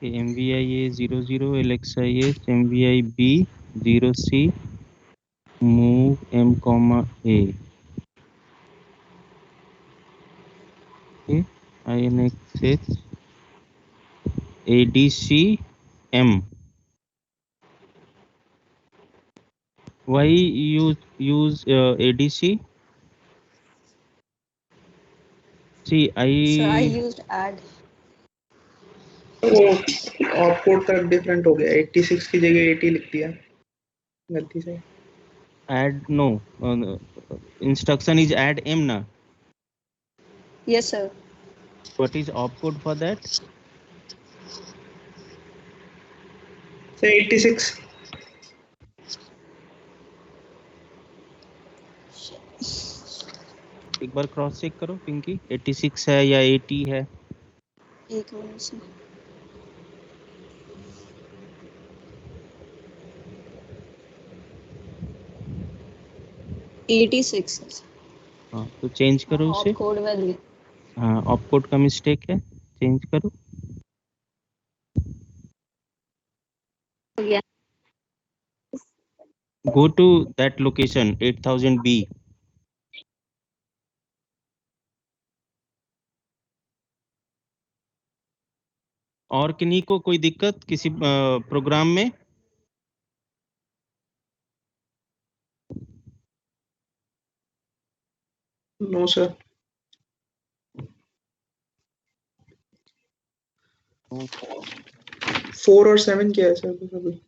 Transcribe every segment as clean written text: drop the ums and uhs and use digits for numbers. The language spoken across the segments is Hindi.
MVI A 00 LXIH MVI B 0C move M comma A. Okay, INXH ADC M. Why you use ADC? See, Sir, I I used add. वो ऑपकोड का डिफरेंट हो गया, 86 की जगह 80 लिख दिया गलती से। add no. Instruction is add M na. Yes, sir. What is opcode for that? से 86 एक बार क्रॉस चेक करो पिंकी, 86 है या 80 है? एक मिनट सर। $86। हाँ, तो चेंज करो उसे। Opcode value. हाँ, ऑपकोड का मिस्टेक है, चेंज करो। हो गया। Go to that location 8000 B. और किन्हीं को कोई दिक्कत किसी प्रोग्राम में? No sir. 4 और 7 क्या है सर? अभी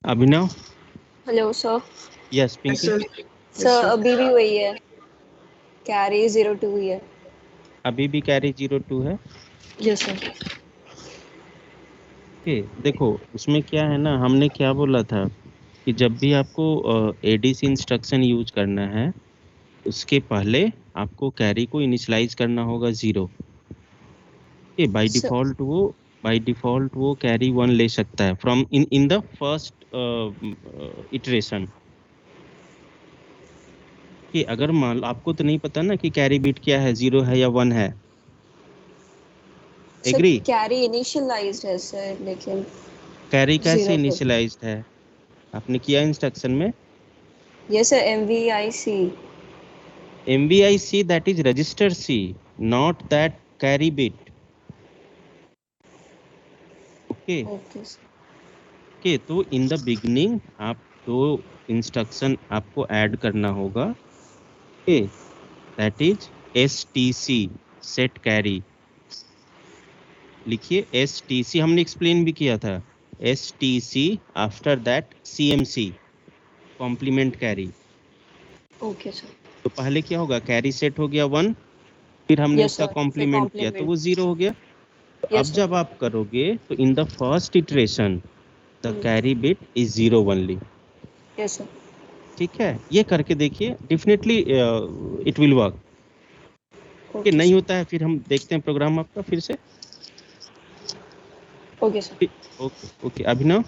Abhinav? Hello sir. Yes Pinky. Sir अभी भी वही है, कैरी 02 ही है। अभी भी कैरी 02 है? Yes sir. ओके, देखो उसमें क्या है ना, हमने क्या बोला था कि जब भी आपको एडीसी इंस्ट्रक्शन यूज करना है उसके पहले आपको कैरी को इनिशियलाइज करना होगा 0। ओके, बाय डिफॉल्ट वो कैरी 1 ले सकता है from in the first iteration. कि अगर मान लो आपको तो नहीं पता ना कि कैरी बिट क्या है, 0 है या 1 है, सर एग्री? कैरी इनिशियलाइज्ड है सर, लेकिन कैरी कैसे 0 पर। इनिशियलाइज्ड है, आपने किया इंस्ट्रक्शन में? Yes sir, MVIC। MVIC, that is register C, not that carry bit. Okay. Okay sir. Okay, तो इन द बिगनिंग आप दो इंस्ट्रक्शन आपको ऐड करना होगा। Okay, that is STC, set carry. लिखिए STC, हमने एक्सप्लेन भी किया था। STC after that CMC, complement carry. Okay sir. तो पहले क्या होगा, कैरी सेट हो गया 1, फिर हमने यस उसका सर, फिर कॉम्प्लीमेंट किया तो वो 0 हो गया। तो अब यस जब सर। आप करोगे तो in the first iteration the carry bit is 0 only. Yes sir. ठीक है, ये करके देखिए, डेफिनेटली इट विल वर्क। कि ओके नहीं सर। होता है फिर हम देखते हैं प्रोग्राम आपका फिर से। Okay sir. ओके ओके, अभिनव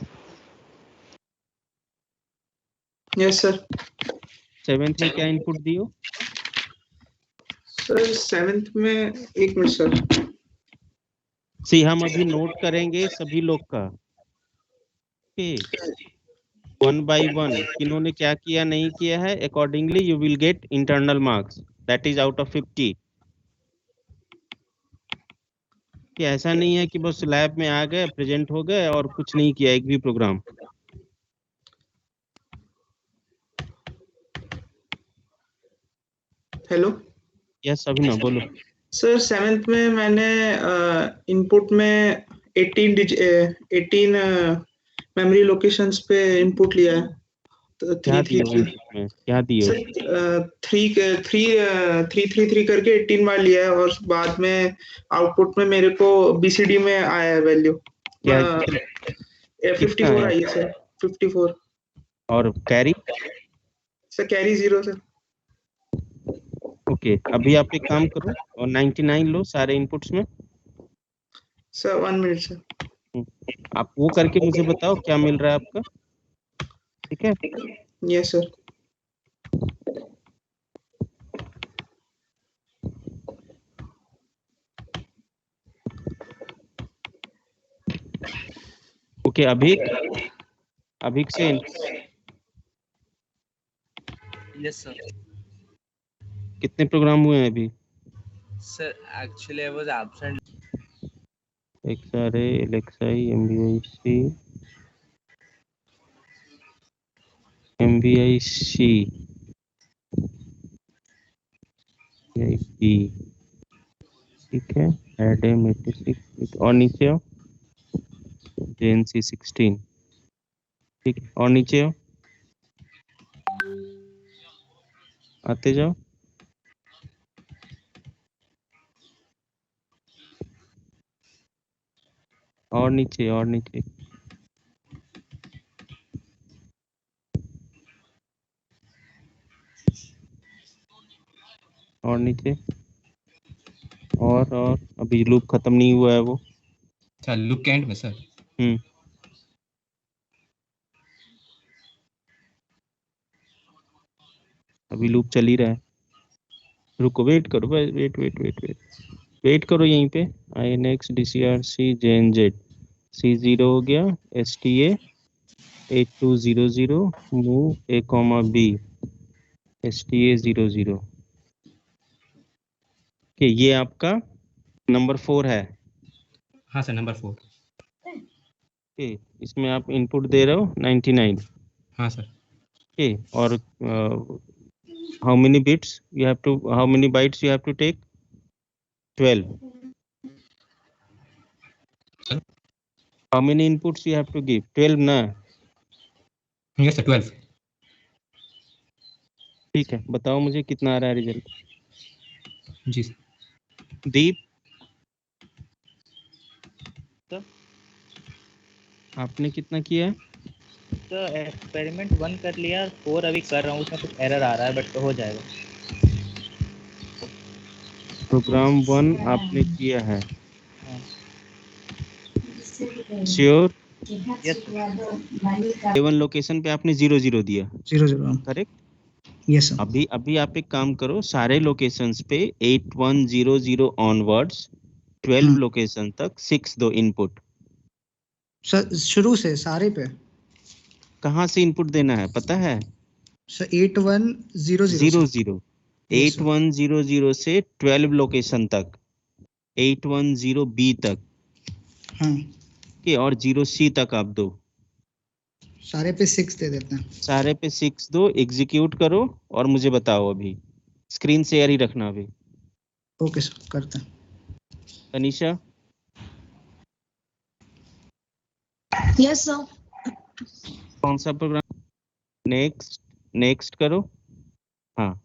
यस सर। 7th में क्या इनपुट दियो? सर 7th में एक मिनट सर। सी, हम अभी नोट करेंगे सभी लोग का। वन बाय वन किन्होंने क्या किया नहीं किया है, accordingly you will get internal marks, that is out of 50। कि ऐसा नहीं है कि बस लैब में आ गए, प्रेजेंट हो गए और कुछ नहीं किया एक भी प्रोग्राम। हेलो यस अभिनव बोलो। सर, 7th में मैंने इनपुट में 18 मेमोरी लोकेशंस पे इनपुट लिया है। तो क्या 3 दियो 3 इनपुट में, क्या दियो? सर 3 करके 18 बार लिया है, और बाद में आउटपुट में मेरे को BCD में आया है वैल्यू। क्या कितना 54 है? आई है सर, 54। और carry? Sir carry 0 sir. Okay, अभी आप एक काम करो और 99 लो सारे इनपुट्स में। Sir 1 minute sir. आप वो करके मुझे बताओ क्या मिल रहा है आपका। ठीक है, यस सर। ओके अभिक, अभिक सेन यस सर। कितने प्रोग्राम हुए हैं अभी? Sir actually I was absent. XRA, LXI, MVIC, ठीक है, एडम 86 और नीचे आओ, JNC 16, ठीक है, और नीचे आओ, आते जाओ, और नीचे और नीचे, और नीचे, और अभी लूप खत्म नहीं हुआ है वो। सर लूप के एंड में सर। अभी लूप चल ही रहा है, रुको, वेट करो, वेट करो यहीं पे। INX DCRC JNZ C0 हो गया, STA 8200 move A, B STA 00। कि ये आपका नंबर 4 है। हाँ सर, नंबर 4। ओके, इसमें आप इनपुट दे रहे हो 99। हाँ सर। ओके, और how many bits you have to, how many bytes you have to take? 12। How many inputs you have to give? 12 ना? Yes sir, 12। ठीक है, बताओ मुझे कितना आ रहा है रिजल्ट। जी सर। दीप सर आपने कितना किया है? सर एक्सपेरिमेंट 1 कर लिया, 4 अभी कर रहा हूँ, उसमें कुछ एरर आ रहा है बट हो जाएगा। प्रोग्राम 1 आपने किया है, श्योर? यस 7 लोकेशन पे आपने 00 दिया, 00 करेक्ट? Yes sir. अभी अभी आप एक काम करो, सारे लोकेशंस पे 8100 ऑनवर्ड्स 12 लोकेशन तक 6 दो इनपुट। सर शुरू से सारे पे कहाँ से इनपुट देना है पता है? सर 8100 00 8100 से 12 लोकेशन तक 810B तक हाँ के, और 0C तक आप दो। सारे पे 6 दे देते हैं। सारे पे 6 दो, एग्जीक्यूट करो और मुझे बताओ। अभी स्क्रीन शेयर ही रखना अभी। ओके सर करते हैं। Tanisha yes sir. कौन सा प्रोग्राम? नेक्स्ट, नेक्स्ट करो। हाँ,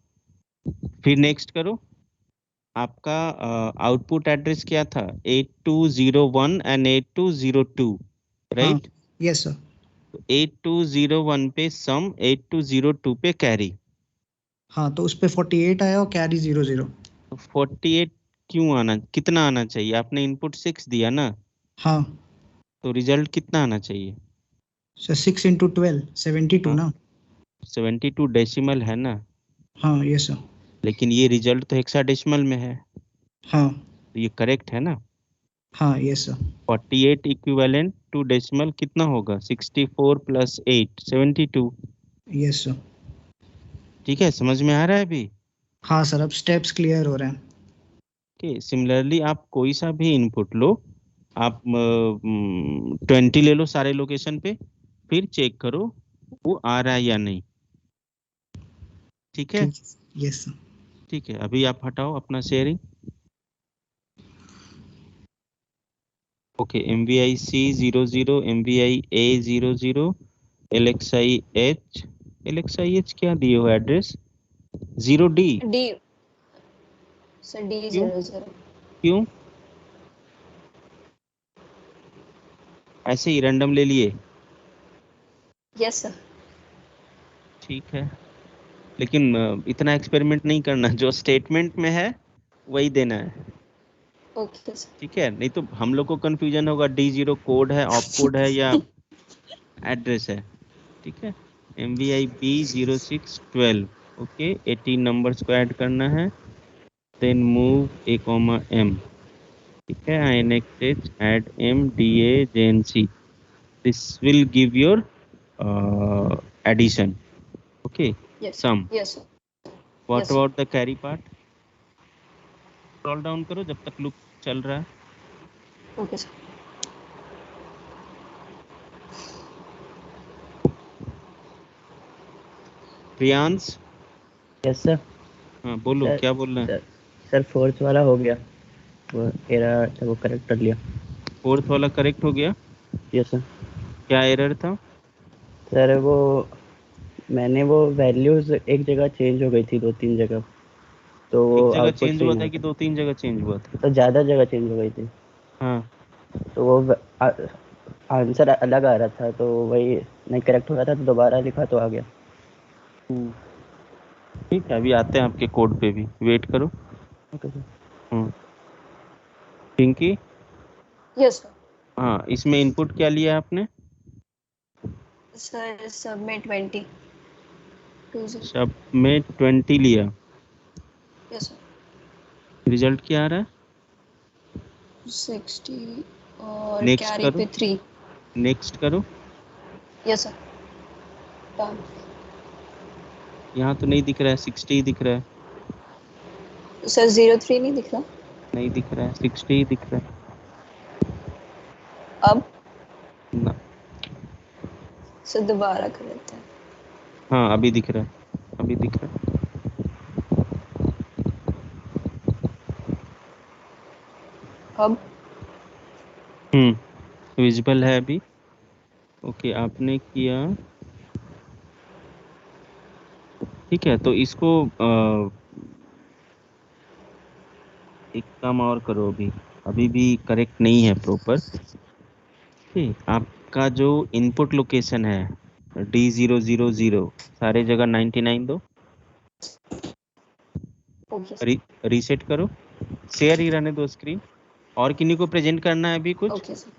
फिर नेक्स्ट करो। आपका आउटपुट एड्रेस क्या था? 8201 एंड 8202, राइट? Yes sir. 8201 पे सम, 8202 पे कैरी। हाँ तो उस पे 48 आया और कैरी 00। तो 48 क्यों आना, कितना आना चाहिए? आपने इनपुट 6 दिया ना, हाँ तो रिजल्ट कितना आना चाहिए? सर 6 इंटू 12 72 हाँ, ना। 72 डेसिमल है ना, हाँ यस सर। लेकिन ये रिजल्ट तो हेक्साडेसिमल में है, हाँ तो ये करेक्ट है ना? हाँ yes sir. 48 equivalent to decimal कितना होगा? 64 प्लस 8 72। Yes sir. ठीक है, समझ में आ रहा है अभी? हाँ सर अब स्टेप्स क्लियर हो रहे हैं। कि सिमिलरली आप कोई सा भी इनपुट लो, आप 20 ले लो सारे लोकेशन पे, फिर चेक करो वो आ रहा है या नहीं। ठीक है? ठीक। Yes sir. ठीक है, अभी आप हटाओ अपना sharing. Okay, MVIC 00, MVIA 00, LXIH क्या दिए हो address? 0D। D sir D क्यों? 00। क्यों ऐसे ही रैंडम ले लिए? Yes sir. ठीक है, लेकिन इतना एक्सपेरिमेंट नहीं करना, जो स्टेटमेंट में है वही देना है। Okay sir. ठीक है, नहीं तो हम लोग को कंफ्यूजन होगा D0 कोड है, ऑप कोड है या एड्रेस है। ठीक है, MVIB 0612। ओके, 18 नंबर्स को ऐड करना है, देन मूव A, ठीक है, INXH add MDA JNC, this will give your addition. Okay, yes sum. Yes sir. What Yes. about the carry part? Scroll down करो जब तक लूप चल रहा है। Okay sir. Priyansh, yes sir. हाँ बोलो, सर क्या बोल रहे हैं? सर फोर्थ वाला हो गया, वो एरर था वो करेक्ट कर लिया। फोर्थ वाला करेक्ट हो गया? Yes sir. क्या एरर था? सर वो मैंने वो वैल्यूज एक जगह चेंज हो गई थी, 2-3 जगह, तो वो एक जगह आउटपुट चेंज सही हुआ नहीं था आया कि था। 2-3 जगह चेंज हुआ था? तो ज़्यादा जगह चेंज हो गई थी, हाँ, तो वो आंसर अलग आ रहा था, तो वही नहीं करेक्ट हो रहा था, तो दोबारा लिखा तो आ गया। ठीक है, अभी आते हैं आपके कोड पे भी, वेट करो। Okay sir. Pinky, yes sir. हाँ इसमें इनपुट क्या लिया आपने? सर सब में 20 20। सब में 20 लिया, यस सर। रिजल्ट क्या आ रहा है? 60 और नेक्स्ट कैरी करो, पे 3। नेक्स्ट करो। Yes sir. डन। यहाँ तो नहीं दिख रहा है, 60 ही दिख रहा है। सर 03 नहीं दिख रहा? नहीं दिख रहा है, 60 ही दिख रहा है अब ना। सर दोबारा कर लेते हैं। हाँ अभी दिख रहा है, अभी दिख रहा है। अब विजिबल है अभी। ओके, आपने किया। ठीक है, तो इसको एक काम और करो, अभी अभी भी करेक्ट नहीं है प्रॉपर। ठीक, आपका जो इनपुट लोकेशन है D000, सारे जगह 99 दो। Okay sir. रीसेट करो, शेयर ही रहने दो स्क्रीन। और किन्हीं को प्रेजेंट करना है अभी कुछ? Okay sir.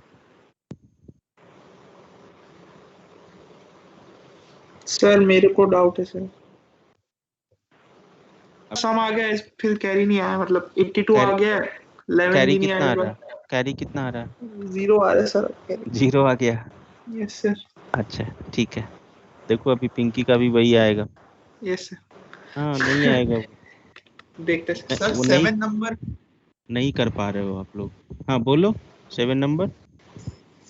सर मेरे को डाउट है सर। सम आ गया है, फिर कैरी नहीं आया, मतलब 82 आ कैरी गया है, 11 कैरी भी नहीं कितना आ आएगा, रहा है? कैरी कितना आ रहा है? 0 आ रहा है सर कैरी। 0 आ गया। Yes sir. अच्छा ठीक है, देखो अभी पिंकी का भी वही आएगा। Yes sir. हाँ नहीं आएगा वो, देखते हैं सर। वो 7 नंबर, नहीं कर पा रहे हो आप लोग। हाँ बोलो 7 नंबर।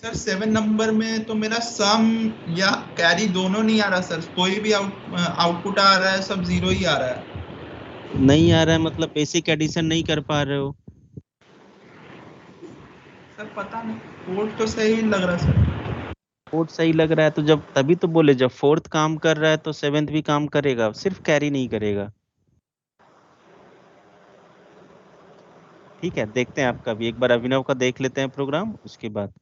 सर 7 नंबर में तो मेरा सम या कैरी दोनों नहीं आ रहा सर, कोई भी आउटपुट आ रहा है, सब 0 ही आ रहा है। नहीं आ रहा है मतलब बेसिक एडिशन नहीं कर पा रहे हो। सर पता नहीं, कोड तो सही लग रहा सर। कोड सही लग रहा है तो जब, तभी तो बोले जब फोर्थ काम कर रहा है तो सेवेंथ भी काम करेगा, सिर्फ कैरी नहीं करेगा। ठीक है, देखते हैं आपका भी, एक बार अभिनव का देख लेते हैं प्रोग्राम, उसके बाद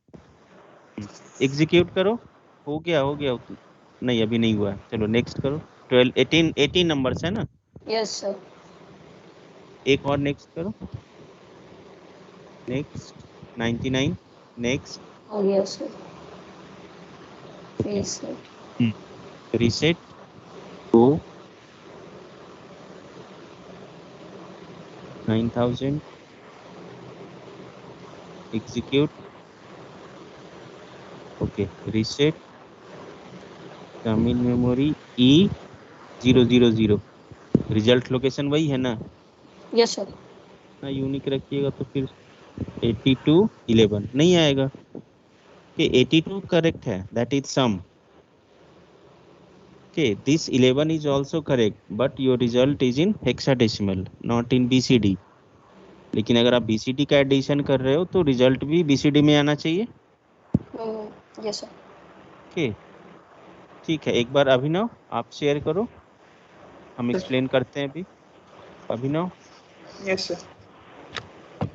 एग्जीक्यूट करो। हो गया नहीं अभी नहीं हुआ है, चलो नेक्स्ट करो। 18 नंबर्स है ना? Yes sir. एक और नेक्स्ट करो, नेक्स्ट 99, नेक्स्ट हो गया sir. Please sir. Reset go 9000, execute, okay reset, come in memory E000, result location वही है ना? Yes sir. ना यूनिक रखिएगा तो फिर 8211 नहीं आएगा कि 82 करेक्ट है, that is sum. Okay, this 11 is also correct, but your result is in hexadecimal, not in BCD. लेकिन अगर आप BCD का एडिशन कर रहे हो तो रिजल्ट भी BCD में आना चाहिए। Yes sir. ओके ठीक है, एक बार अभिनव आप शेयर करो, हम एक्सप्लेन करते हैं अभी। अभिनव। Yes sir.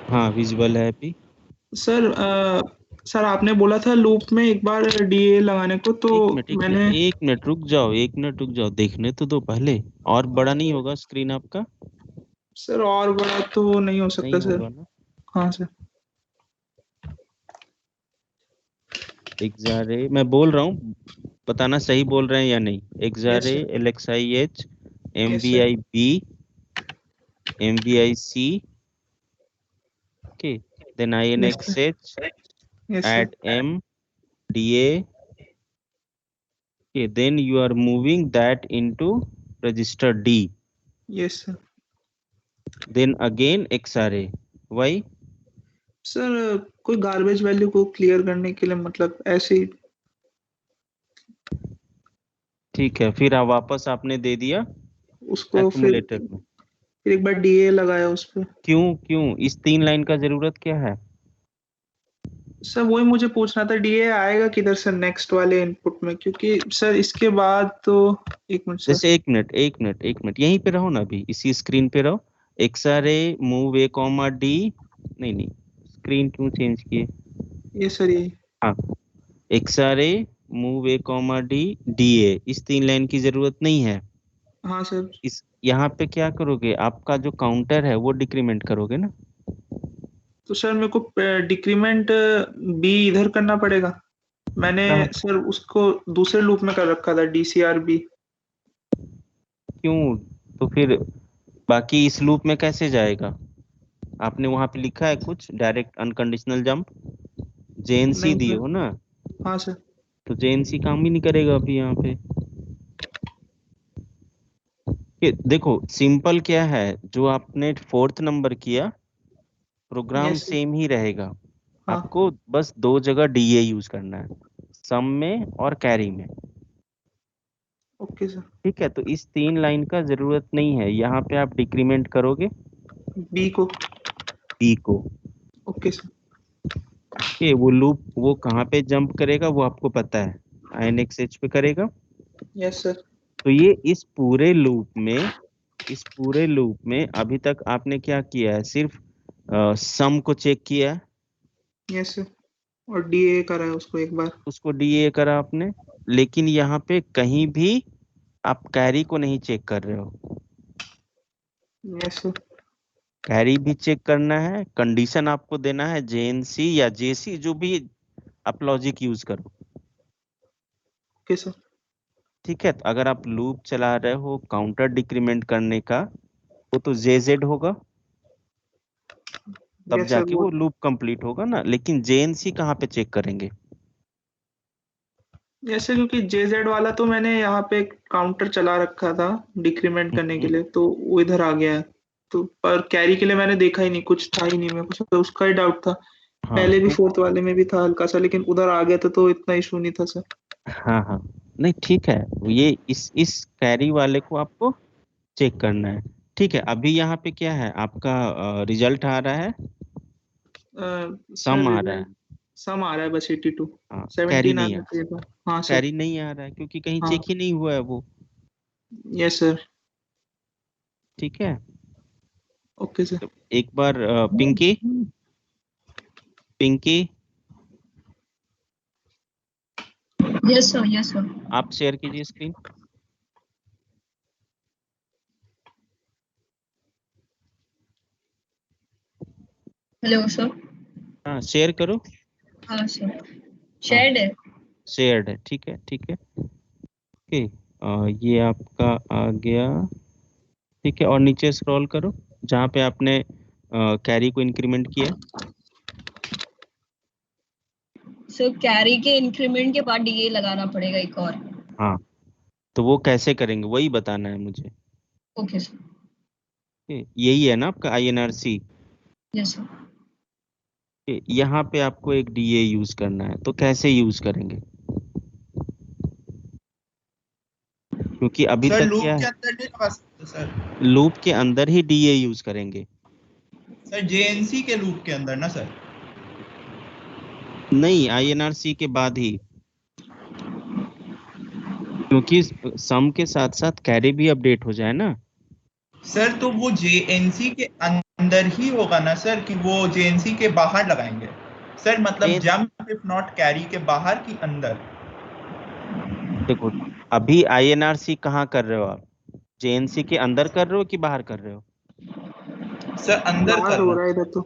हाँ विजुअल है अभी। सर सर आपने बोला था लूप में एक बार डीए लगाने को, तो मैंने एक मिनट रुक जाओ, देखने तो दो पहले। और बड़ा नहीं होगा स्क्रीन आपका? सर और बड़ा तो नहीं हो सकता नहीं सर। होगा ना? हाँ सर। एक्सारे मैं बोल रहा हूँ, बताना सही बोल रहे हैं या नहीं। एक्सारे sir. LXIH Yes, MVIB MVIC, okay, then INXH, Yes, sir. add M DA, okay, then you are moving that into register D, Yes, sir. then again XRA. Why? Sir कोई गार्बेज वैल्यू को क्लियर करने के लिए, मतलब ऐसे ही। ठीक है, फिर वापस आपने दे दिया उसको एक्यूमुलेटर में। फिर एक बार डीए लगाया उस पे। क्यों इस 3 लाइन का जरूरत क्या है? सर वही मुझे पूछना था, डीए आएगा किधर सर नेक्स्ट वाले इनपुट में, क्योंकि सर इसके बाद तो एक मिनट सर। जैसे एक मिनट यहीं पे रहो ना, अभी इसी स्क्रीन पे रहो। XRA मूव A, D, नहीं स्क्रीन क्यों चेंज किए? ये सर ये। हाँ, XRA move A, D, DA, इस 3 लाइन की जरूरत नहीं है। हाँ सर। इस यहाँ पे क्या करोगे, आपका जो काउंटर है वो डिक्रीमेंट करोगे ना? तो सर मेरे को डिक्रीमेंट बी इधर करना पड़ेगा। मैंने सर उसको दूसरे लूप में कर रखा था, DCR बी। क्यों? तो फिर बाकी इस लूप में कैसे जाएगा? आपने वहां पे लिखा है कुछ डायरेक्ट अनकंडीशनल जंप? JNC नहीं दिए सर। हो ना? हाँ सर। तो JNC काम ही नहीं करेगा अभी यहाँ पे। देखो सिंपल क्या है, जो आपने 4th नंबर किया प्रोग्राम Yes, sir. सेम ही रहेगा। हाँ। आपको बस 2 जगह DA यूज करना है, सम में और कैरी में। Okay sir. ठीक है, तो इस 3 लाइन का जरूरत नहीं है, यहाँ पे आप डिक्रीमेंट करोगे बी को। B को। Okay sir. कि वो लूप वो कहाँ पे जंप करेगा वो आपको पता है, INXH पे करेगा। Yes sir. तो ये इस पूरे लूप में अभी तक आपने क्या किया है, सिर्फ सम को चेक किया है, यस सर। और डीए करा है उसको एक बार। उसको DA करा आपने, लेकिन यहाँ पे कहीं भी आप कैरी को नहीं चेक कर रहे हो। Yes sir. कैरी भी चेक करना है, कंडीशन आपको देना है JNC या JC, जो भी आप लॉजिक यूज करो। Okay sir. ठीक है, तो अगर आप लूप चला रहे हो काउंटर डिक्रीमेंट करने का, वो तो JZ होगा, तब यस सर। जाके वो लूप कंप्लीट होगा ना। लेकिन JNC कहाँ पे चेक करेंगे? जैसे क्योंकि JZ वाला तो मैंने यहाँ पे काउंटर चला रखा था डिक्रीमेंट करने के लिए, तो वो इधर आ गया है। तो पर कैरी के लिए मैंने देखा ही नहीं, कुछ था ही नहीं, मेरे को तो उसका ही डाउट था। हाँ, पहले भी तो फोर्थ वाले में भी था हल्का सा, लेकिन उधर आ गया था तो इतना इशू नहीं था सर। हाँ हाँ, नहीं ठीक है, ये इस कैरी वाले को आपको चेक करना है। ठीक है, अभी यहाँ पे क्या है आपका रिजल्ट आ रहा है, सम आ रहा है। सम आ रहा है बस 82, हाँ, 17 आना चाहिए था। हाँ सर। कैरी नहीं आ रहा है क्योंकि कहीं हाँ। चेक ही नहीं हुआ है वो। Yes sir. ठीक है, ओके सर। तो एक बार पिंकी यस सर। आप शेयर कीजिए स्क्रीन। Hello sir. हाँ, शेयर करो। हाँ सर, शेयर्ड है। शेयर्ड है, ठीक है ठीक है। ओके, ये आपका आ गया। ठीक है, और नीचे स्क्रॉल करो जहाँ पे आपने कैरी को इंक्रीमेंट किया। सर कैरी के इंक्रीमेंट के बाद डीए लगाना पड़ेगा एक और। हाँ, तो वो कैसे करेंगे वही बताना है मुझे। Okay sir. यही है ना आपका INRC? Yes sir. यहाँ पे आपको एक DA यूज करना है, तो कैसे यूज करेंगे? क्योंकि अभी सर तक लूप क्या के है, अंदर नहीं लगा सकते सर? लूप के अंदर ही DA यूज करेंगे। सर JNC के लूप के अंदर ना सर? नहीं, INRC के बाद ही, क्योंकि सम के साथ साथ कैरी भी अपडेट हो जाए ना। सर तो वो JNC के अंदर ही होगा ना सर, कि वो JNC के बाहर लगाएंगे सर? मतलब जंप इफ नॉट कैरी के बाहर की अंदर? देखो, अभी INRC कहाँ कर रहे हो आप? JNC के अंदर कर रहे हो कि बाहर कर रहे हो? सर अंदर बाहर कर हो रहे रहा है हैं। इधर तो।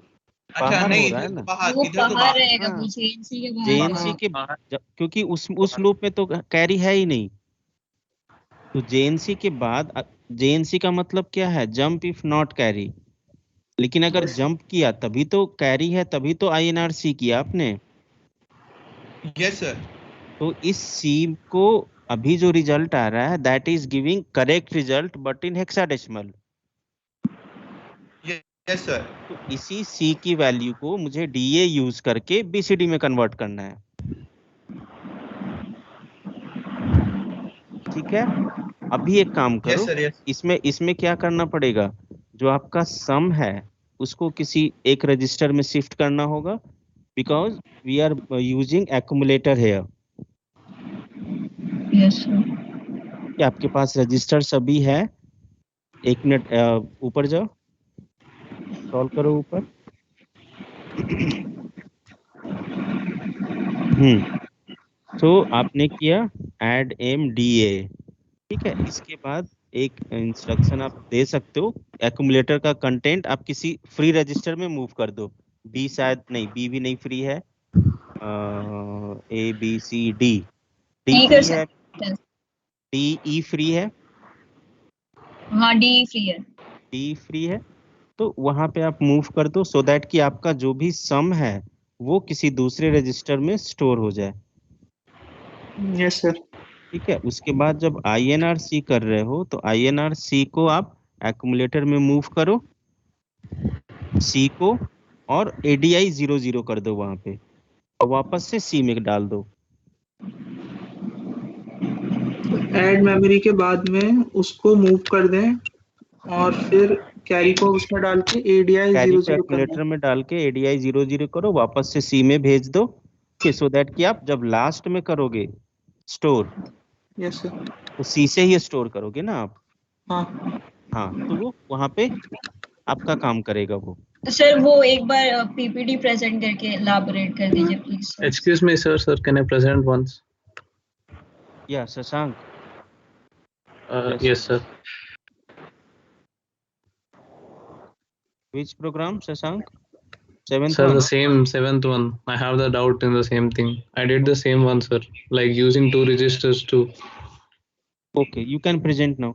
अच्छा बाहर नहीं, हो रहा है इधर ना। तो बाहर, वो इधर तो बाहर बाहर। रहेगा, हाँ, वो JNC के बाहर JNC रहेगा। के क्योंकि उस लूप में तो कैरी है ही नहीं। तो JNC के बाद JNC का मतलब क्या है? Jump if not carry. लेकिन अगर Yes. जंप किया तभी तो कैरी है, तभी तो INRC किया आपने। Yes sir. तो इस सी को अभी जो रिजल्ट आ रहा है that is giving correct result but in hexadecimal. Yes sir. तो इसी सी की वैल्यू को मुझे DA यूज करके BCD में कन्वर्ट करना है। ठीक है, अभी एक काम यस करो, सर। यस इसमें क्या करना पड़ेगा, जो आपका सम है उसको किसी एक रजिस्टर में शिफ्ट करना होगा, because we are using accumulator here. Yes sir. आपके पास रजिस्टर सभी है। एक मिनट, ऊपर जाओ, स्क्रॉल करो ऊपर। तो आपने किया add MDA। ठीक है, इसके बाद एक इंस्ट्रक्शन आप दे सकते हो, एक्यूमुलेटर का कंटेंट आप किसी फ्री रजिस्टर में मूव कर दो। बी शायद नहीं, बी भी नहीं फ्री है। ABCD, डी डी कर फ्री है, सकते हैं। DE फ्री है, हाँ डी फ्री है। डी फ्री है। तो वहां पे आप मूव कर दो सो दैट कि आपका जो भी सम है वो किसी दूसरे रजिस्टर में स्टोर हो जाए। Yes sir. ठीक है, उसके बाद जब INRC कर रहे हो तो INRC को आप एक्यूमुलेटर में मूव करो, C को, और ADI 00 कर दो वहां पे, और वापस से C में डाल दो। ऐड मेमोरी के बाद में उसको मूव कर दें और फिर कैरी को उसमें डाल के ADI कैरी 00 को कर एक्यूमुलेटर दें। में डाल के ADI 00 करो, वापस से C में भेज दो, सो दैट कि आप जब लास्ट में करोगे स्टोर यस सर। तो C से ही स्टोर करोगे ना आप। हाँ। हाँ, तो वो वहां पे आपका काम करेगा वो। तो सर वो एक बार पीपीटी प्रेजेंट करके एलाबोरेट कर दीजिए please. Excuse me, sir, can I present once? या Shashank. Yes, sir. Which program, Shashank? Seventh Sir, one. the same seventh one. I have the doubt in the same thing. I did the same one, sir. Like using two registers too. Okay, you can present now.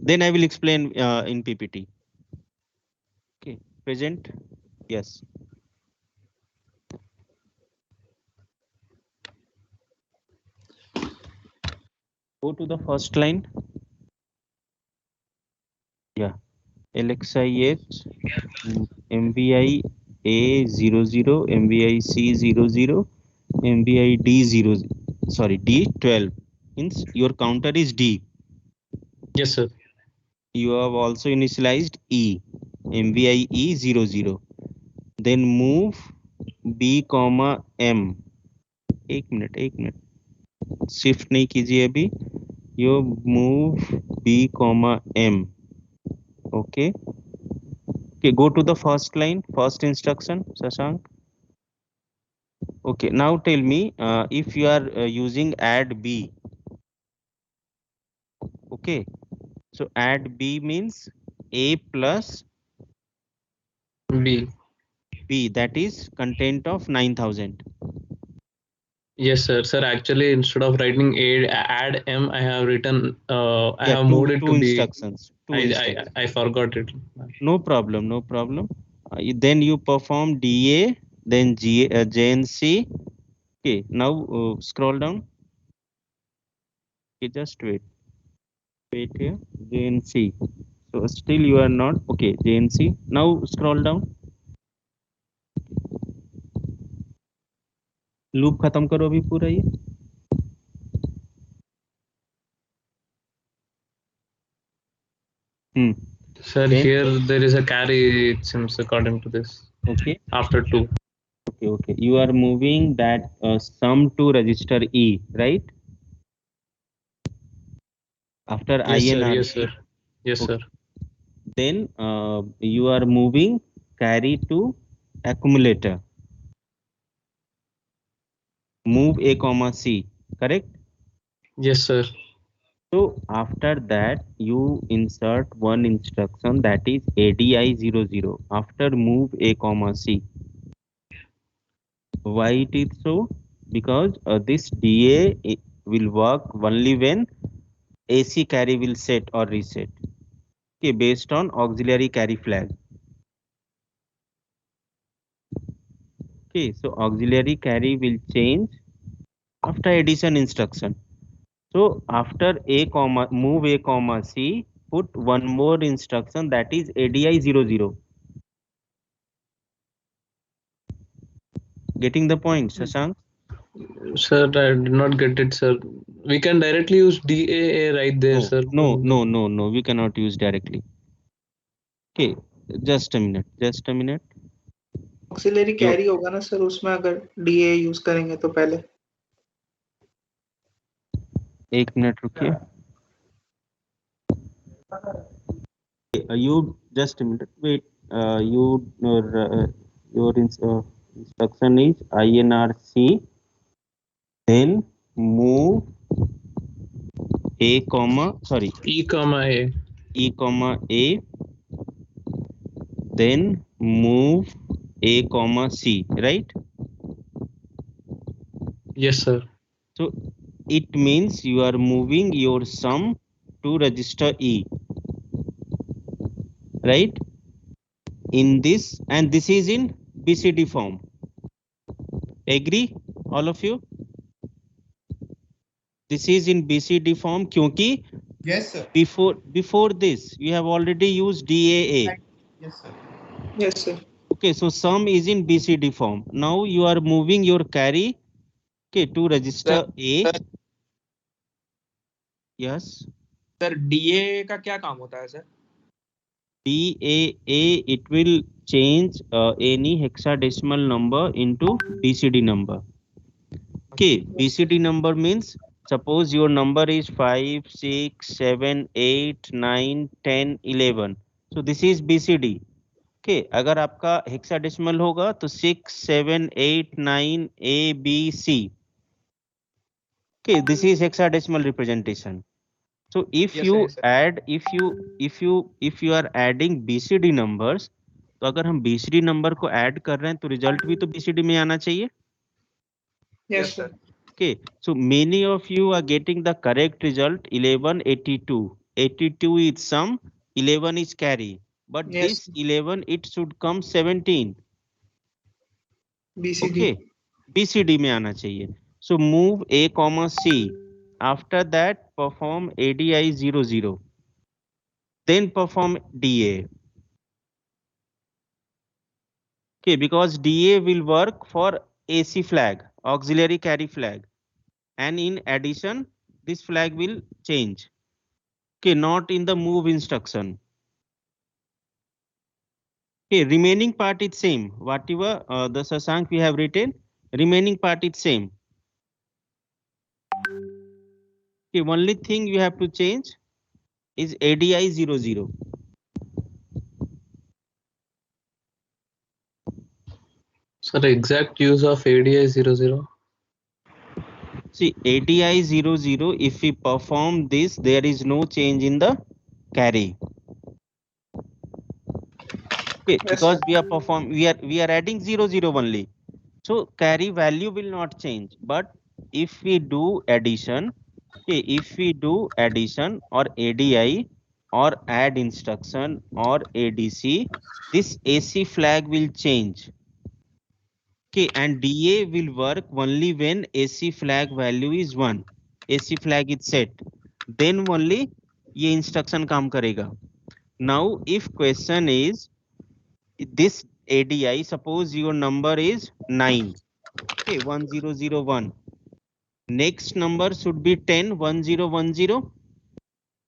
Then I will explain in PPT. Okay, present. Yes. Go to the first line. Yeah. LXIH MVI A00 MVI C00 MVI D0 sorry D12 means your counter is D. Yes, sir. You have also initialized E MVI E00. Then move B comma M. एक मिनट शिफ्ट नहीं कीजिए अभी. You move B comma M. Okay. Okay, go to the first line, first instruction, Shashank. Okay, now tell me if you are using add B. Okay, so add B means A plus B. B, that is content of 9000. Yes, sir. Sir, actually, instead of writing add M, I have written. I Yeah, have moved it two to B. instructions. I forgot it. No problem, no problem. Then you perform DA, then JNC. Okay, now scroll down. Okay, just wait here. JNC. So still you are not okay. JNC. Now scroll down. Loop खत्म करो अभी पूरा ये. Sir, Then- here there is a carry, it seems, according to this. Okay. After 2. Okay. You are moving that sum to register E, right? After Yes, sir. INR. Yes, sir. Yes, Okay. sir. Then you are moving carry to accumulator. Move A comma C, correct? Yes, sir. So after that you insert one instruction, that is ADI00 after move A comma C. Why it is so? Because this DA will work only when AC carry will set or reset. Okay, based on auxiliary carry flag. Okay, so auxiliary carry will change after addition instruction. So after A comma move A comma C, put one more instruction, that is ADI00. Getting the point, Shashank? Sir, I did not get it, sir. We can directly use DAA right there, sir. No, we cannot use directly. Okay, just a minute. Auxiliary carry होगा ना सर उसमें, अगर डीए यूज करेंगे तो पहले. एक मिनट रुकिए. You just a minute wait. Your instruction is INRC, then move A comma sorry E comma A. E comma A, then move A comma C, right? Yes, sir. So it means you are moving your sum to register E, right? In this, and this is in BCD form. Agree, all of you? This is in BCD form क्योंकि Yes, sir. before this you have already used DAA. Yes, sir. Yes sir. Okay, so sum is in BCD form. Now you are moving your carry, okay, to register A. Yes. Sir DA का क्या काम होता है sir? DAA, it will change any hexadecimal number into BCD number. Okay, BCD number means suppose your number is 5, 6, 7, 8, 9, 10, 11. So this is BCD. Okay, अगर आपका hexadecimal होगा तो 6, 7, 8, 9, A, B, C. Okay, this is hexadecimal representation. So if Yes, you sir. add, if you are adding BCD numbers, तो अगर हम BCD नंबर को ऐड कर रहे हैं तो रिजल्ट भी तो BCD में आना चाहिए. Yes sir. Okay, so many of you are getting the correct result 1182. 82 is sum, 11 is carry. But Yes. this 11 it should come 17. BCD. Okay, BCD में आना चाहिए. So move A, C. After that perform ADI 00. Then perform DA. Okay, because DA will work for AC flag, auxiliary carry flag. And in addition, this flag will change. Okay, not in the move instruction. Okay, remaining part is same. Whatever the Sasank we have written, remaining part is same. Okay, only thing you have to change is ADI 00. Sir, exact use of ADI 00. See, ADI 00, if we perform this, there is no change in the carry. Okay, Yes, because sir. we are adding 00 only. So carry value will not change. But if we do addition, okay, if we do addition or ADI or add instruction or ADC, this AC flag will change. Okay, and DA will work only when AC flag value is 1. AC flag is set. Then only ये instruction काम करेगा. Now, if question is this ADI, suppose your number is 9. Okay, 1001. Next number should be 10, 1010.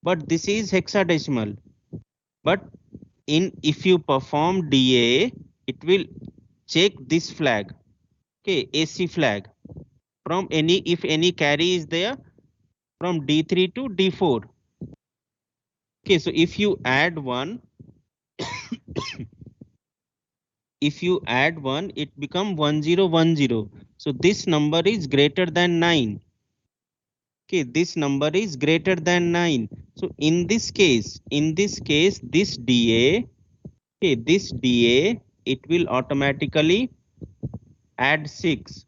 But this is hexadecimal. But if you perform DA, it will check this flag. Okay, AC flag. From if any carry is there, from D3 to D4. Okay, so if you add 1, if you add 1, it become 1010. So this number is greater than 9. Okay, this number is greater than 9. So in this case, this DA, okay, this DA, it will automatically add 6.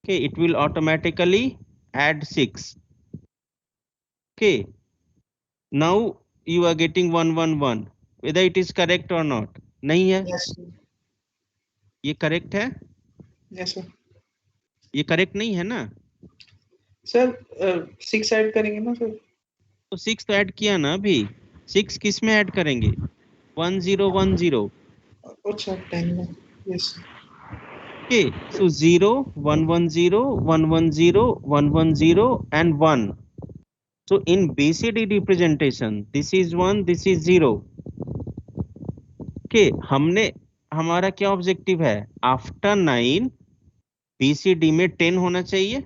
Okay, it will automatically add 6. Okay, now you are getting 111. Whether it is correct or not? नहीं है? Yes, sir. ये correct है? Yes, sir. ये correct नहीं है ना? सर 6 ऐड करेंगे ना सर? तो 6 तो ऐड किया ना अभी. 6 किस में ऐड करेंगे? 1010. अच्छा 10 में. Yes. Okay, so 0, 110, 110, 110 and 1. So in BCD representation, this is 1, this is 0. Okay, हमारा क्या ऑब्जेक्टिव है? आफ्टर 9 BCD में 10 होना चाहिए.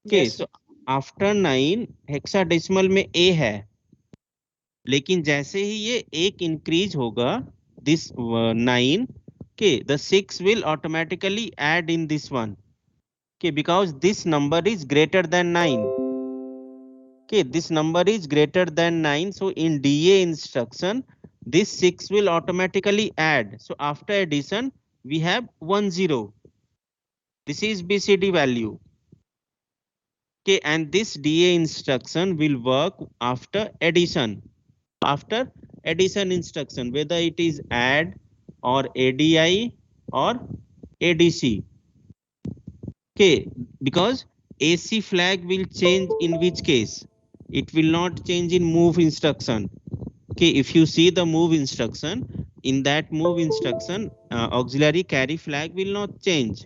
Okay, so आफ्टर 9 हेक्साडेसिमल में A है. लेकिन जैसे ही ये 1 इंक्रीज होगा, this 9, okay, the 6 will automatically add in this one. Okay, because this number is greater than 9. Okay, this number is greater than 9. So in DA instruction, this 6 will automatically add. So after addition, we have 10. This is BCD value. Okay, and this DA instruction will work after addition. After addition instruction, whether it is add or ADI or ADC. Okay, because AC flag will change in which case? It will not change in move instruction. Okay, if you see the move instruction, in that move instruction, auxiliary carry flag will not change.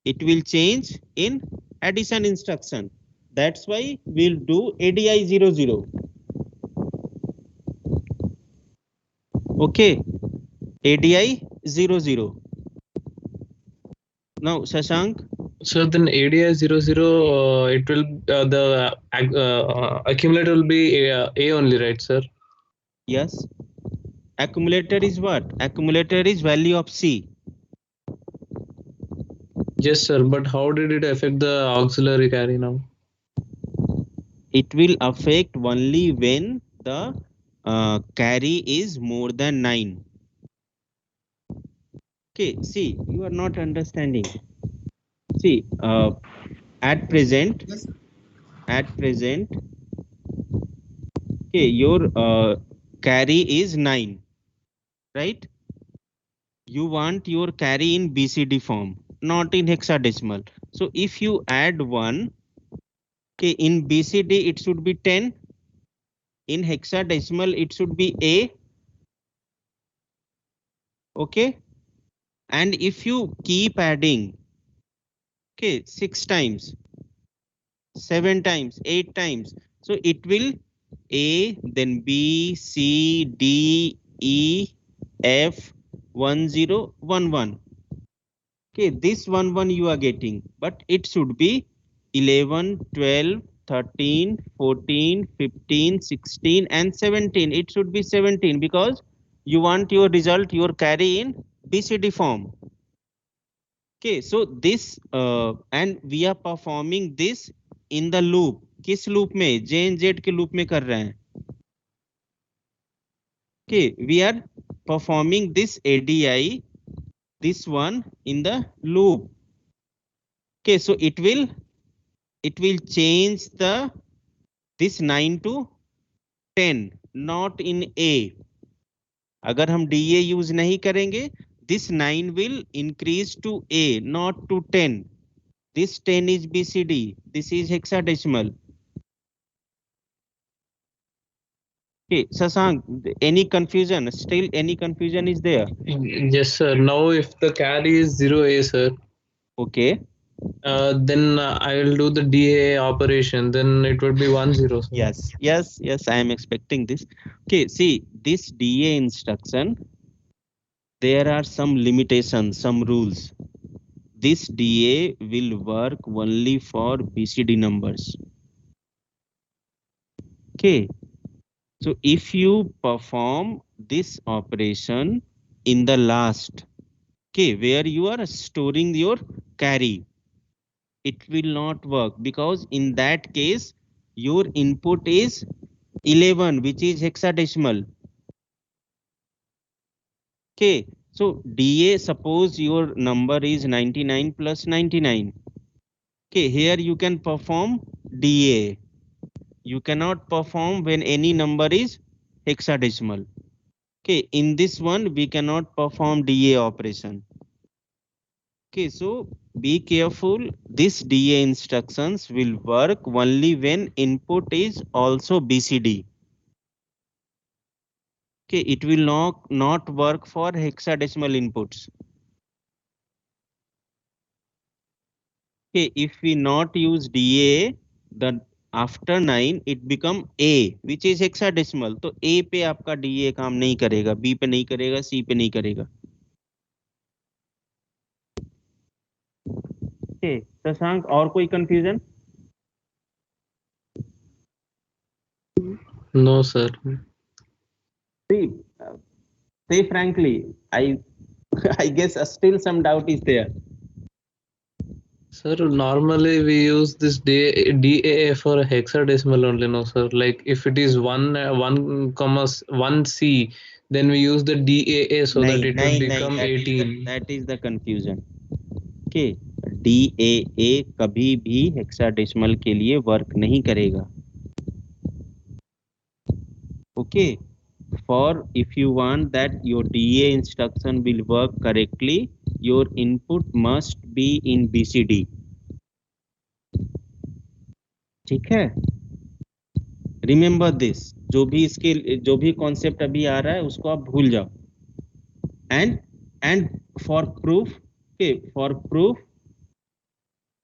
It will change in addition instruction. That's why we'll do ADI 00. Okay, ADI 00. Now, Shashank. So then ADI 00, it will the accumulator will be A only, right, sir? Yes. Accumulator is what? Accumulator is value of C. Yes, sir. But how did it affect the auxiliary carry now? It will affect only when the carry is more than 9. Okay, see, you are not understanding. See, at present, Yes. okay, your carry is 9, right? You want your carry in BCD form, not in hexadecimal. So if you add 1, okay, in BCD it should be 10. In hexadecimal it should be A. Okay. And if you keep adding, okay, 6 times, 7 times, 8 times, so it will A, then B, C, D, E, F, 1, 0, 1, 1. Okay, this 1, 1 you are getting, but it should be 11, 12, 13, 14, 15, 16, and 17. It should be 17 because you want your result, your carry in BCD form. Okay, so this and we are performing this in the loop. किस loop में? J and Z के loop में कर रहे हैं. Okay, we are performing this ADI, this one in the loop. Okay, so it will change the this 9 to 10, not in A. अगर हम DA use नहीं करेंगे, this 9 will increase to A, not to 10. This 10 is BCD. This is hexadecimal. Okay, Sasank, any confusion? Still any confusion is there? Yes, sir. Now, if the carry is 0A, sir, Okay. then I will do the DA operation. Then it would be 1, 0. Sir. Yes, I am expecting this. Okay, see, this DA instruction, there are some limitations, some rules. This DA will work only for BCD numbers. Okay, so if you perform this operation in the last, okay, where you are storing your carry, it will not work because in that case your input is 11, which is hexadecimal. Okay, so DA, suppose your number is 99 plus 99. Okay, here you can perform DA. You cannot perform when any number is hexadecimal. Okay, in this one we cannot perform DA operation. Okay, so be careful. This DA instructions will work only when input is also BCD. Okay, it will not work for hexadecimal inputs. Okay, if we not use DA, then after 9 it become A, which is hexadecimal. तो A पे आपका DA काम नहीं करेगा, B पे नहीं करेगा, C पे नहीं करेगा. Okay, शशांक और कोई confusion? No, sir. See, say frankly, I guess still some doubt is there. Sir, normally we use this DA for hexadecimal only, no, sir. Like if it is 1C, then we use the DAA so that it will become 18. That is the confusion. Okay, DAA कभी भी hexadecimal के लिए work नहीं करेगा. Okay, for if you want that your DA instruction will work correctly, your input must be in BCD. ठीक है? Remember this. जो भी concept अभी आ रहा है उसको आप भूल जाओ. And for proof, okay,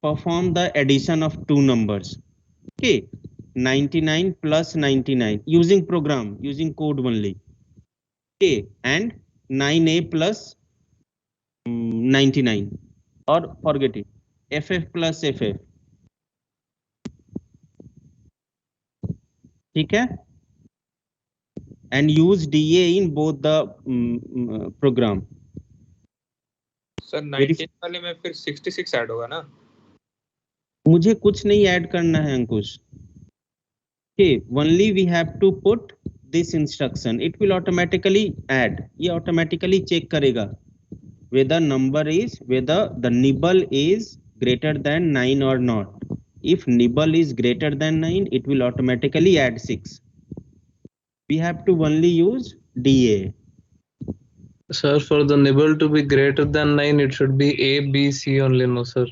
perform the addition of two numbers. Okay, 99 plus 99 using program, using code only. Okay, and 9A plus 99, or forget it, FF plus FF. ठीक है? And use DA in both the program. Sir 19 वाले में फिर 66 ऐड होगा ना? मुझे कुछ नहीं ऐड करना है अंकुश. Okay, only we have to put this instruction. It will automatically add. ये automatically check करेगा. whether the nibble is greater than 9 or not. If nibble is greater than 9, it will automatically add 6. We have to only use DA. Sir, for the nibble to be greater than 9, it should be A, B, C only, no, sir.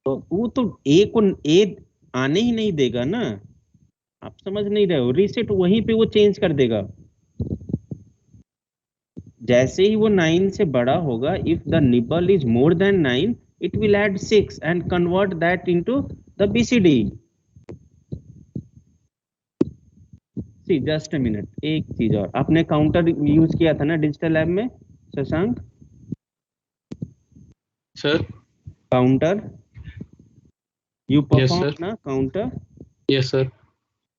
तो वो तो A को A आने ही नहीं देगा ना, आप समझ नहीं रहे हो। रीसेट वहीं पे वो चेंज कर देगा। जैसे ही वो 9 से बड़ा होगा, if the nibble is more than 9, it will add 6 and convert that into the BCD. See, just a minute. एक चीज और, आपने काउंटर यूज किया था ना डिजिटल लैब में Shashank? Sir? Counter? You perform Yes, sir. na counter? Yes, sir.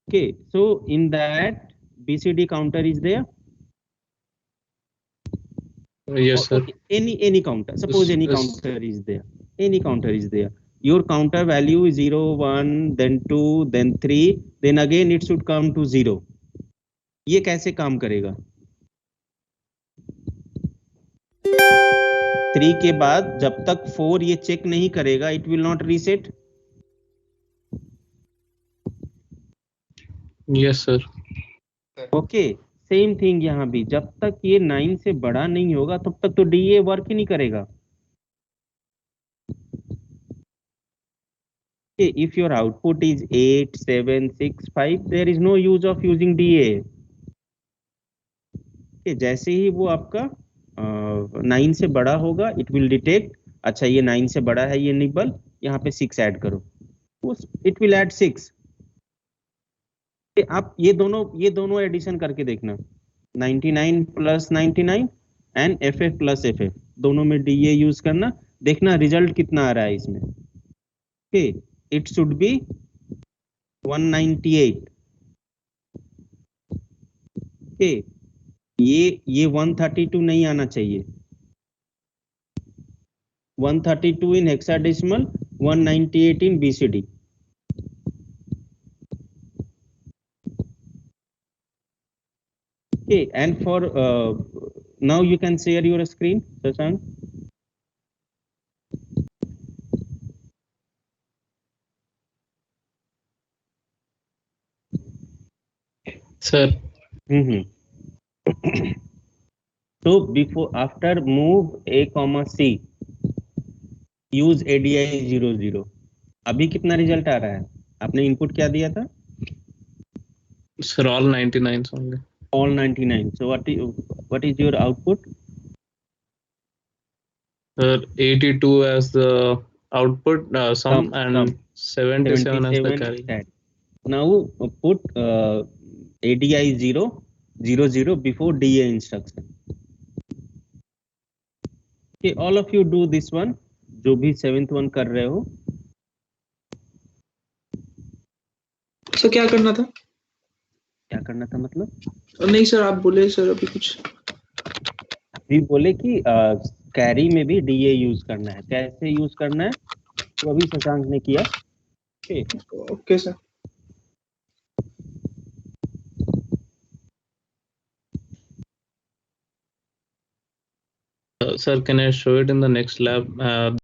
Okay, so in that BCD counter is there? Yes, sir. Okay, any counter. Suppose any counter is there. Any counter is there. Your counter value is 0, 1, then 2, then 3, then again it should come to 0. ये कैसे काम करेगा? 3 के बाद जब तक 4 ये चेक नहीं करेगा, it will not reset. Yes, sir. Okay, same thing यहाँ भी, जब तक ये 9 से बड़ा नहीं होगा तब तक तो DA वर्क ही नहीं करेगा। Okay, if your output is 8, 7, 6, 5, there is no use of using DA. Okay, जैसे ही वो आपका 9 से बड़ा होगा, it will detect, अच्छा ये 9 से बड़ा है ये निबल, यहाँ पे 6 ऐड करो, it will add 6. आप ये दोनों एडिशन करके देखना, 99 plus 99 and FF plus FF, दोनों में DA यूज करना, देखना रिजल्ट कितना आ रहा है इसमें। Okay, it should be 198। Okay, ये 132 नहीं आना चाहिए, 132 in hexadecimal, 198 in BCD। Okay, and for now you can share your screen, Shashank. Sir. So after move A, C, use ADI 00. अभी कितना रिजल्ट आ रहा है? आपने इनपुट क्या दिया था? Sir, all 99s only. All 99. So what is your output? Sir, 82 as the output sum and 77 as the carry. Now put ADI 00 before DA instruction. Okay, all of you do this one. जो भी 7th one कर रहे हो। सर क्या करना था? क्या करना था मतलब? नहीं सर, आप बोले सर अभी कुछ। अभी बोले कि कैरी में भी DA यूज करना है, कैसे यूज करना है तो अभी शशांक ने किया। Okay sir. Sir, can I show it in the next lab?